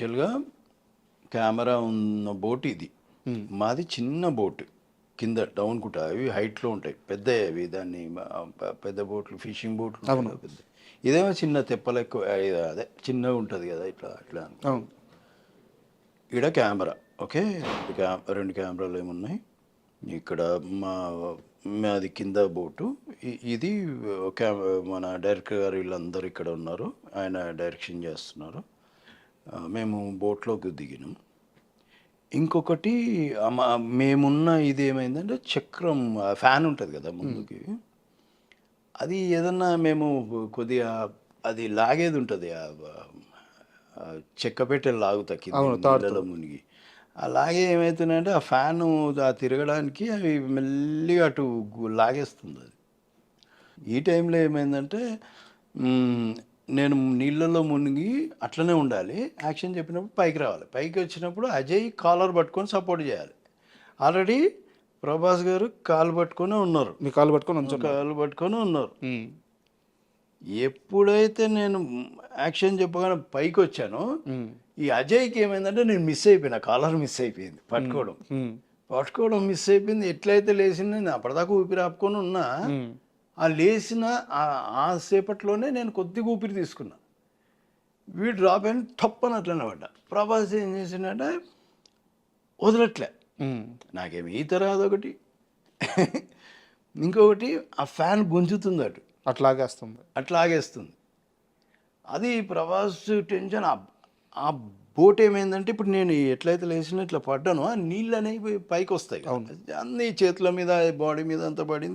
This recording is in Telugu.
యాక్చువల్గా కెమెరా ఉన్న బోట్ ఇది. మాది చిన్న బోట్, కింద డౌన్ కుట అవి హైట్లో ఉంటాయి, పెద్ద అవి. దాన్ని పెద్ద బోట్లు, ఫిషింగ్ బోట్లు ఉంటాయి కదా, పెద్ద. ఇదేమో చిన్న తెప్పలు ఎక్కువ, అదే చిన్నగా ఉంటుంది కదా, ఇట్లా ఇట్లా. ఇక్కడ కెమెరా ఓకే, రెండు కెమెరాలు ఏమున్నాయి ఇక్కడ. మాది కింద బోటు, ఇది మన డైరెక్టర్ గారు వీళ్ళందరూ ఇక్కడ ఉన్నారు, ఆయన డైరెక్షన్ చేస్తున్నారు. మేము బోట్లోకి దిగినాం. ఇంకొకటి మేమున్న ఇది ఏమైందంటే, చక్రం ఫ్యాన్ ఉంటుంది కదా ముందుకి, అది ఏదన్నా మేము కొద్దిగా అది లాగేది ఉంటుంది, చెక్క పెట్టెలు లాగుతాకి నీళ్ళలో మునిగి. అలాగే ఏమవుతుందంటే ఆ ఫ్యాను తిరగడానికి అవి మెల్లిగా అటు లాగేస్తుంది అది. ఈ టైంలో ఏమైందంటే, నేను నీళ్ళలో మునిగి అట్లనే ఉండాలి, యాక్షన్ చెప్పినప్పుడు పైకి రావాలి. పైకి వచ్చినప్పుడు అజయ్ కాలర్ పట్టుకొని సపోర్ట్ చేయాలి. ఆల్రెడీ ప్రభాస్ గారు కాలు పట్టుకొని ఉన్నారు, మీ కాలు పట్టుకొని ఉన్నారు. ఎప్పుడైతే నేను యాక్షన్ చెప్పగానే పైకి వచ్చానో, ఈ అజయ్కి ఏమైందంటే నేను మిస్ అయిపోయినా, కాలర్ మిస్ అయిపోయింది, పట్టుకోవడం మిస్ అయిపోయింది. ఎట్లయితే లేచింది, నేను అప్పటిదాకా ఊపిరి ఆపుకొని ఉన్నా, ఆ లేచిన ఆ సేపట్లోనే నేను కొద్దిగా ఊపిరి తీసుకున్నా. వీడు డ్రాప్ అయిన తప్పని అట్లనే పడ్డా. ప్రభాస్ ఏం చేసిందంటే వదలట్లే, నాకేమి ఈత రాదు ఒకటి, ఇంకొకటి ఆ ఫ్యాన్ గుంజుతుంది అటు, అట్లాగేస్తుంది. అది ప్రభాస్ టెన్షన్. ఆ బోట్ ఏమైందంటే, ఇప్పుడు నేను ఎట్లయితే లేచినా ఇట్లా పడ్డానో, ఆ నీళ్ళు అనేవి పైకి వస్తాయి, అన్నీ చేతుల మీద బాడీ మీద అంతా పడింది.